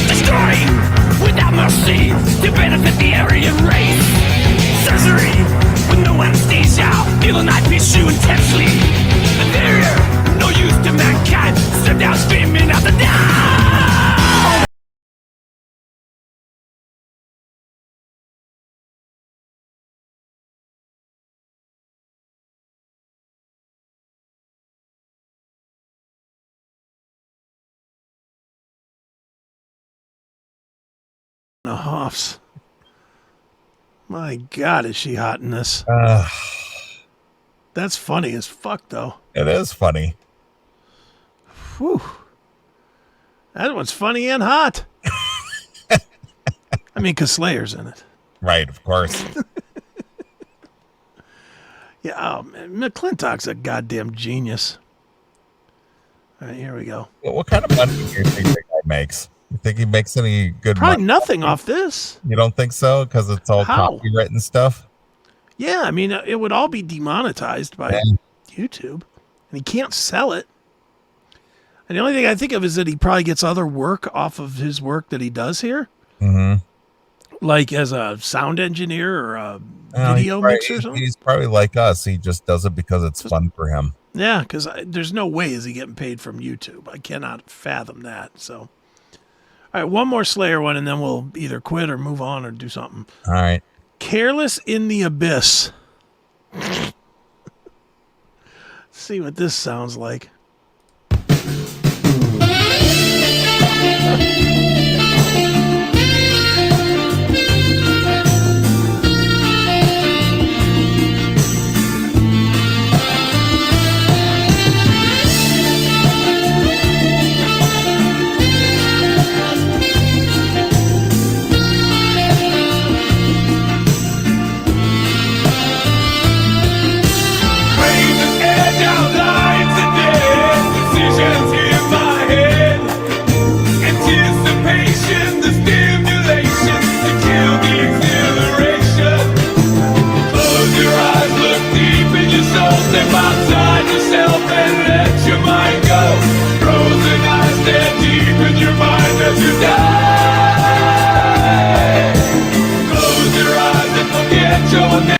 Destroying without mercy to benefit the Aryan race. Surgery with no anesthesia. Feel the night pierce you intensely. Inferior, no use to mankind. Step down screaming out the die. the Hoffs. My God, is she hot in this? That's funny as fuck, though. It is funny. Whew. That one's funny and hot. I mean, because Slayer's in it. Right, of course. Yeah, oh, man. McClintock's a goddamn genius. All right, here we go. Well, what kind of money do you think the guy makes? You think he makes any good Probably money? nothing off this. You don't think so? Because it's all How? copywritten stuff? Yeah, I mean, it would all be demonetized by YouTube, and he can't sell it. And the only thing I think of is that he probably gets other work off of his work that he does here. Mm-hmm. Like as a sound engineer or a video mixer or something? He's probably like us. He just does it because it's fun for him. Yeah, because there's no way is he getting paid from YouTube. I cannot fathom that. So, all right, one more Slayer one, and then we'll either quit or move on or do something. All right. Careless in the Abyss. See what this sounds like.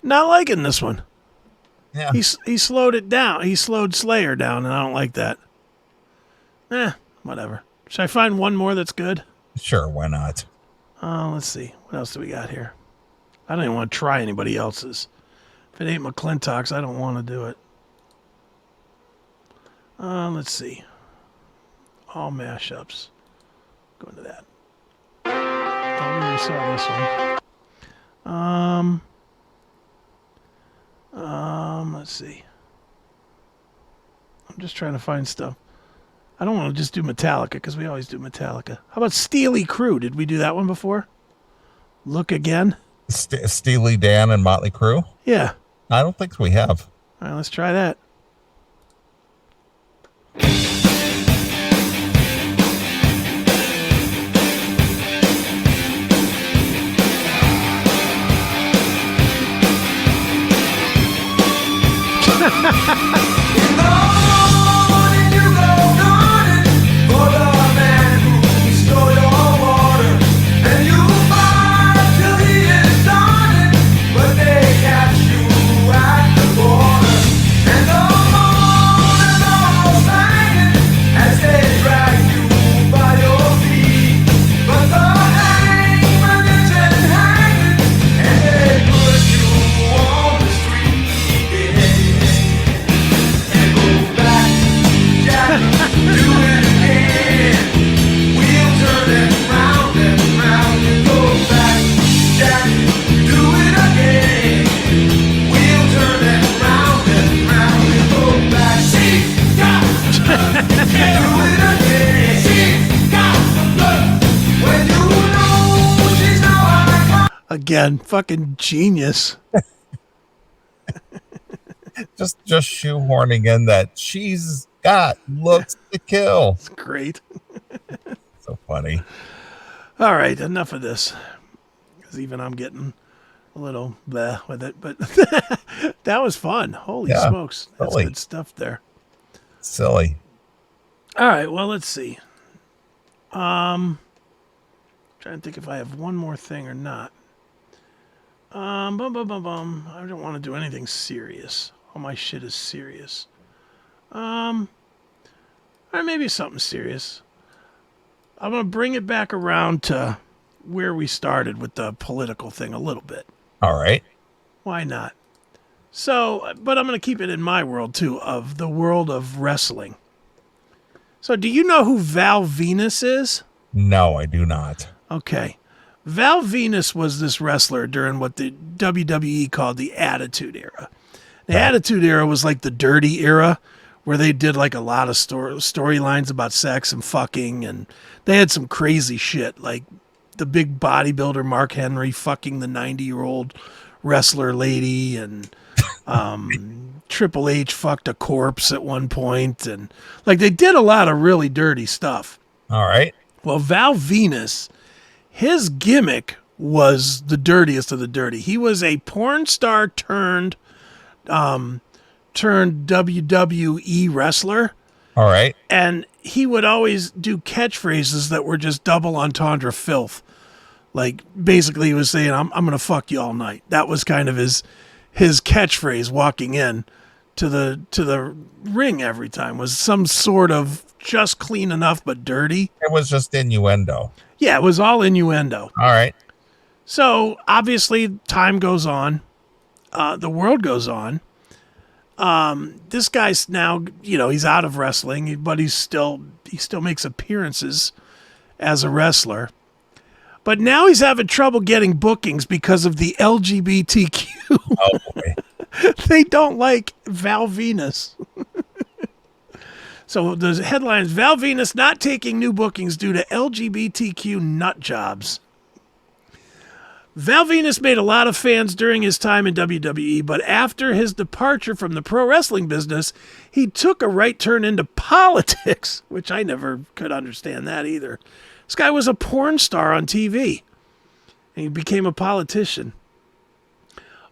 Not liking this one. Yeah. He slowed it down. He slowed Slayer down, and I don't like that. Whatever. Should I find one more that's good? Sure, why not? Let's see. What else do we got here? I don't even want to try anybody else's. If it ain't McClintock's, I don't want to do it. Let's see. All mashups. Go into that. I already saw this one. Let's see. I'm just trying to find stuff. I don't want to just do Metallica because we always do Metallica. How about Steely Crew? Did we do that one before? Look Again? Steely Dan and Motley Crue? Yeah. I don't think we have. All right, let's try that. Again, fucking genius. just shoehorning in that she's got looks to kill. It's great. So funny. All right, enough of this. Because even I'm getting a little bleh with it. But that was fun. Holy smokes. That's silly. Good stuff there. Silly. All right, well, let's see. Trying to think if I have one more thing or not. I don't want to do anything serious. All my shit is serious. Or maybe something serious. I'm going to bring it back around to where we started with the political thing a little bit. All right. Why not? So, but I'm going to keep it in my world, too, of the world of wrestling. So, do you know who Val Venus is? No, I do not. Okay. Val Venus was this wrestler during what the WWE called the Attitude Era. The Attitude Era was like the dirty era, where they did like a lot of storylines about sex and fucking, and they had some crazy shit, like the big bodybuilder Mark Henry fucking the 90-year-old wrestler lady, and Triple H fucked a corpse at one point, and like they did a lot of really dirty stuff. All right. Well, Val Venus, his gimmick was the dirtiest of the dirty. He was a porn star turned WWE wrestler. All right. And he would always do catchphrases that were just double entendre filth. Like basically he was saying, I'm going to fuck you all night. That was kind of his catchphrase walking in to the ring every time, was some sort of just clean enough but dirty. It was just innuendo. Yeah, it was all innuendo. All right. So obviously time goes on. The world goes on. This guy's now, he's out of wrestling, but he still makes appearances as a wrestler. But now he's having trouble getting bookings because of the LGBTQ. Oh boy. They don't like Val Venus. So the headline is Val Venus not taking new bookings due to LGBTQ nut jobs. Val Venus made a lot of fans during his time in WWE, but after his departure from the pro wrestling business, he took a right turn into politics, which I never could understand that either. This guy was a porn star on TV, and he became a politician.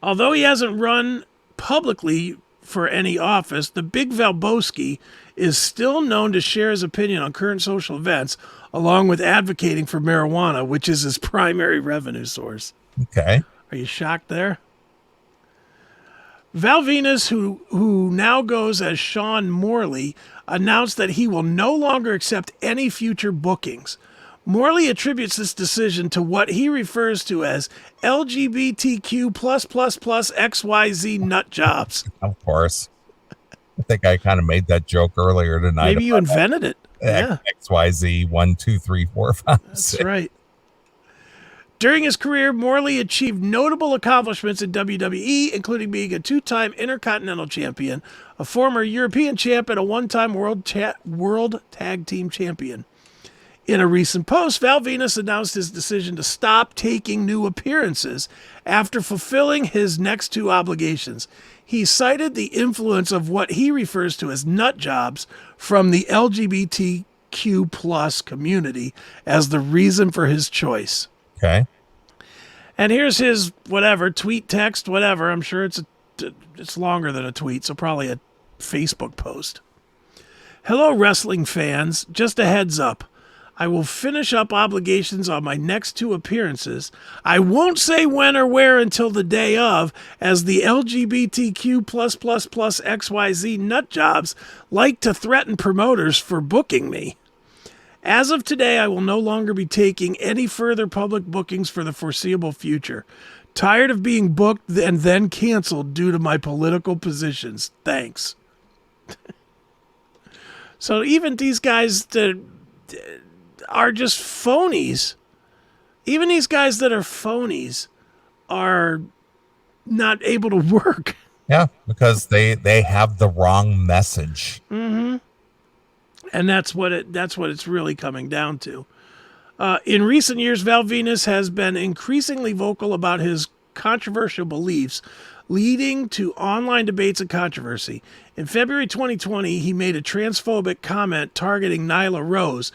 Although he hasn't run publicly for any office, the Big Valboski is still known to share his opinion on current social events, along with advocating for marijuana, which is his primary revenue source. Okay. Are you shocked there? Val Venus, who now goes as Sean Morley, announced that he will no longer accept any future bookings. Morley attributes this decision to what he refers to as LGBTQ XYZ nut jobs. Of course. I think I kind of made that joke earlier tonight. Maybe you invented it. Yeah. XYZ 1, 2, 3, 4, 5. That's 6. right. During his career, Morley achieved notable accomplishments in WWE, including being a two-time Intercontinental Champion, a former European champ, and a one-time World Tag Team Champion. In a recent post, Val Venus announced his decision to stop taking new appearances after fulfilling his next two obligations. He cited the influence of what he refers to as nut jobs from the LGBTQ plus community as the reason for his choice. Okay. And here's his whatever, tweet, text, whatever. I'm sure it's longer than a tweet, so probably a Facebook post. Hello, wrestling fans. Just a heads up. I will finish up obligations on my next two appearances. I won't say when or where until the day of, as the LGBTQ XYZ nut jobs like to threaten promoters for booking me. As of today, I will no longer be taking any further public bookings for the foreseeable future. Tired of being booked and then canceled due to my political positions. Thanks. So even these guys that are just phonies, even these guys that are phonies are not able to work. Yeah, because they have the wrong message. Mm-hmm. And that's what it's really coming down to. In recent years, Val Venus has been increasingly vocal about his controversial beliefs, leading to online debates and controversy. In February 2020, he made a transphobic comment targeting Nyla Rose,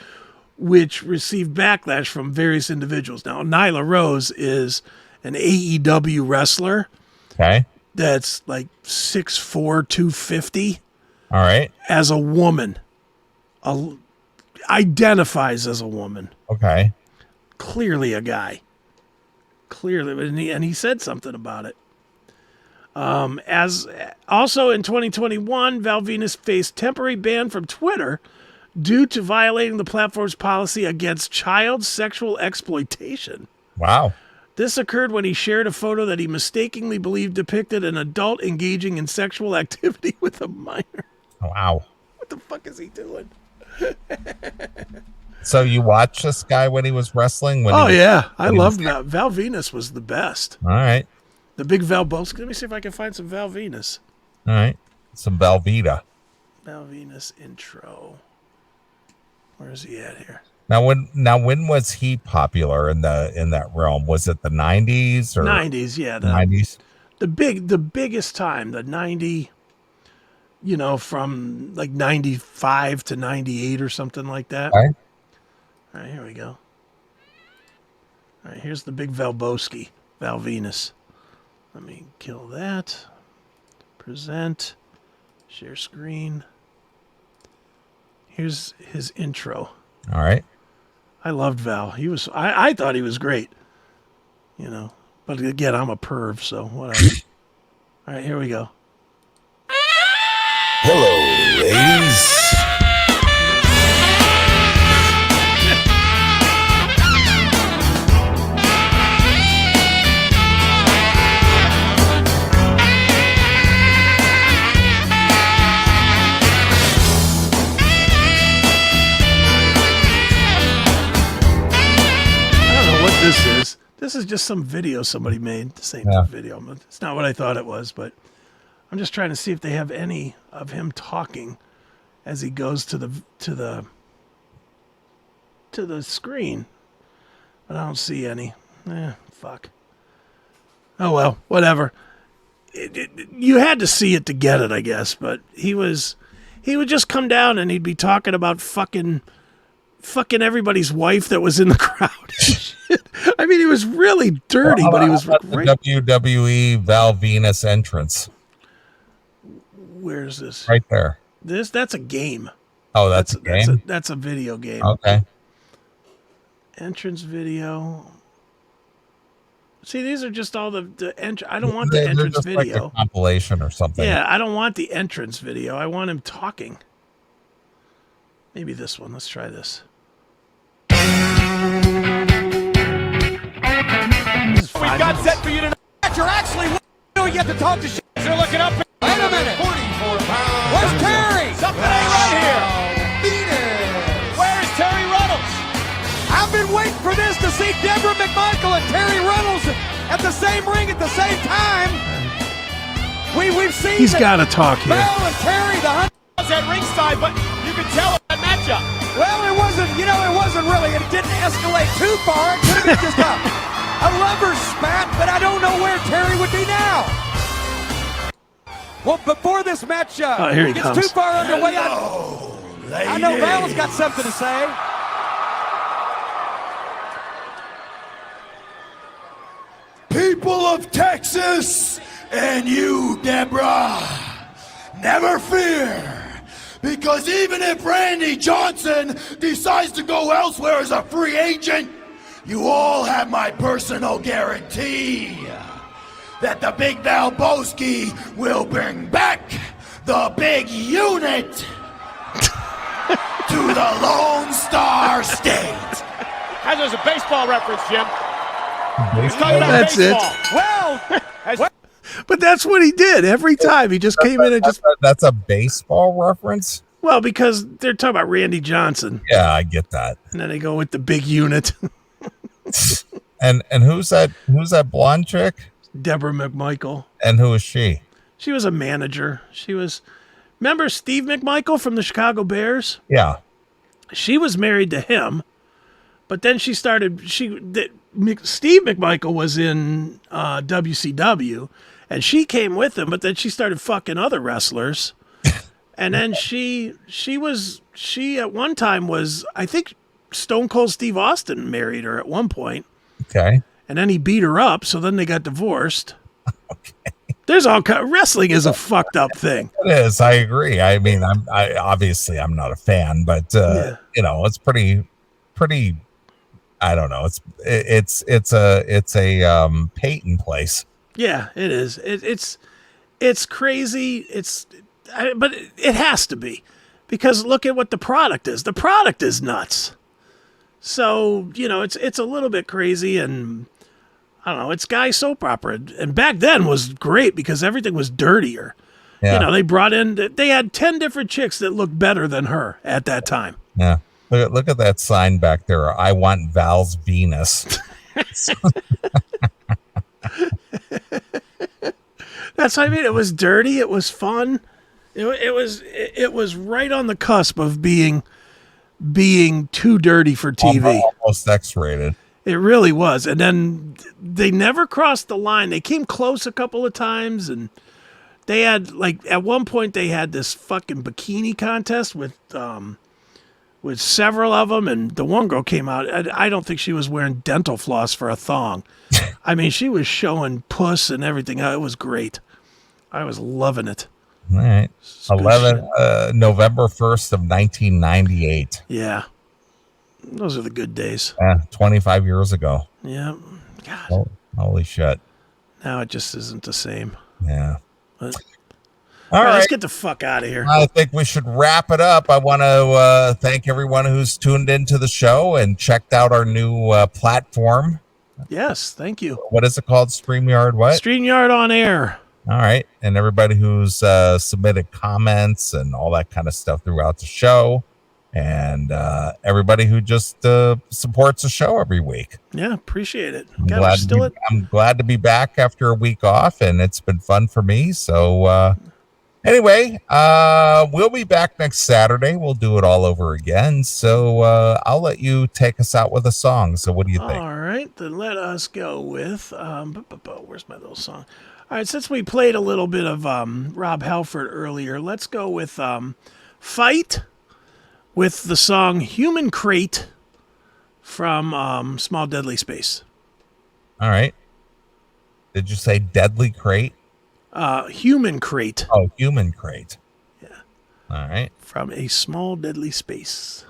which received backlash from various individuals. Now, Nyla Rose is an AEW wrestler. Okay. That's like 6'4", 250. All right. As a woman. Identifies as a woman. Okay. Clearly a guy. Clearly. And he said something about it. As also in 2021, Val Venus faced temporary ban from Twitter due to violating the platform's policy against child sexual exploitation. Wow. This occurred when he shared a photo that he mistakenly believed depicted an adult engaging in sexual activity with a minor. Wow. What the fuck is he doing? So you watched this guy when he was wrestling? Oh yeah, I when he was loved Val. Val Venus was the best. All right. The big Val Bosky. Let me see if I can find some Val Venus. All right. Some Velveeta. Val Venus intro. Where is he at here? Now when was he popular in that realm? Was it the 90s or 90s? Yeah, 90s? The biggest time, the 90. You know, from like 95 to 98 or something like that. Okay. All right, here we go. All right, here's the big Valboski, Val Venus. Let me kill that. Present. Share screen. Here's his intro. All right. I loved Val. I thought he was great. You know, but again, I'm a perv, so whatever. All right, here we go. Hello, ladies. This is. This is just some video somebody made. This ain't the video. It's not what I thought it was, but I'm just trying to see if they have any of him talking as he goes to the screen. But I don't see any. Fuck. Oh well, whatever. You had to see it to get it, I guess. But he would just come down and he'd be talking about fucking everybody's wife that was in the crowd. I mean, he was really dirty, but he was great. The WWE Val Venus entrance. Where's this? Right there. That's a game. Oh, that's a game? That's a video game. Okay. Entrance video. See, these are just all the I don't want the entrance just video. Like a compilation or something. Yeah, I don't want the entrance video. I want him talking. Maybe this one. Let's try this. We got set for you tonight. You're actually doing. You get to talk to shit. You're looking up. Wait a minute. 44 pounds. Where's Terry? Something ain't right here. Venus. Where is Terry Runnels? I've been waiting for this to see Deborah McMichael and Terry Runnels at the same ring at the same time. We've seen. He's got to talk here. Val and Terry, the hunt was at ringside, but you could tell that matchup. Well, it wasn't. You know, it wasn't really. It didn't escalate too far. It could have been just a lover's spat, but I don't know where Terry would be now. Well, before this match here he gets comes. too far underway, I know Val's got something to say. People of Texas and you, Deborah, never fear. Because even if Randy Johnson decides to go elsewhere as a free agent, you all have my personal guarantee that the Big Valboski will bring back the big unit to the Lone Star State. There's a baseball reference, Jim. That's it. Well, But that's what he did every time. He just came in and just. That's a baseball reference? Well, because they're talking about Randy Johnson. Yeah, I get that. And then they go with the big unit. And who's that blonde chick? Deborah McMichael. And who is she? She was a manager. Remember Steve McMichael from the Chicago Bears? Yeah. She was married to him, but then Steve McMichael was in WCW, and she came with him, but then she started fucking other wrestlers. And then she at one time was, I think Stone Cold Steve Austin married her at one point. Okay. And then he beat her up, so then they got divorced. Okay. There's all kind wrestling is a fucked up thing. It is. I agree. I mean, I obviously I'm not a fan, but you know, it's pretty. I don't know. It's a Peyton place. Yeah, it is. It's crazy. But it has to be, because look at what the product is. The product is nuts. So, you know, it's a little bit crazy, and I don't know, it's guy soap opera. And back then was great because everything was dirtier. Yeah. You know, they had 10 different chicks that looked better than her at that time. Yeah. Look at that sign back there. I want Val's Venus. That's what I mean. It was dirty. It was fun. It was right on the cusp of being too dirty for TV. Almost X-rated. It really was. And then they never crossed the line. They came close a couple of times, and they had, like, at one point they had this fucking bikini contest with several of them, and the one girl came out. I don't think she was wearing dental floss for a thong. I mean, she was showing puss and everything. It was great. I was loving it. All right. 11 November 1st of 1998. Yeah. Those are the good days. 25 years ago. Yeah. God. Oh, holy shit. Now it just isn't the same. Yeah. But, all right. Let's get the fuck out of here. I think we should wrap it up. I want to thank everyone who's tuned into the show and checked out our new platform. Yes, thank you. What is it called? StreamYard what? StreamYard on air. All right. And everybody who's submitted comments and all that kind of stuff throughout the show. And everybody who just supports the show every week. Yeah, appreciate it. I'm glad to be back after a week off, and it's been fun for me. So anyway, we'll be back next Saturday. We'll do it all over again. So I'll let you take us out with a song. So what do you think? All right, then let us go with where's my little song? All right, since we played a little bit of Rob Halford earlier, let's go with Fight with the song Human Crate from Small Deadly Space. All right. Did you say Deadly Crate? Human Crate. Oh, Human Crate. Yeah. All right. From A Small Deadly Space.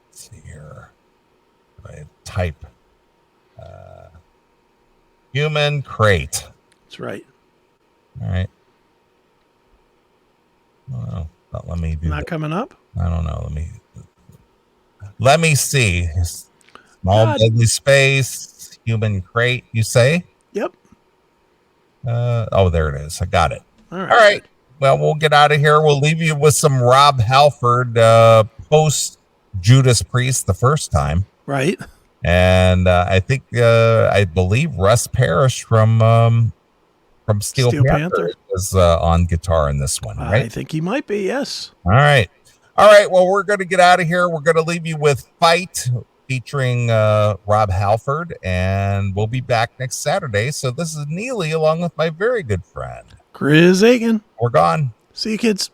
Let's see here. I type Human Crate. That's right. All right. Oh, not let me do Not that. coming up? I don't know. Let me see. Small Deadly Space, Human Crate, you say? Yep. Oh, there it is. I got it. All right. Well, we'll get out of here. We'll leave you with some Rob Halford post Judas Priest the first time. Right. And I believe Russ Parrish from Steel Panther was on guitar in this one, right? I think he might be, yes. All right. Well, we're going to get out of here. We're going to leave you with Fight featuring Rob Halford, and we'll be back next Saturday. So this is Neeley along with my very good friend, Chris Akin. We're gone. See you, kids.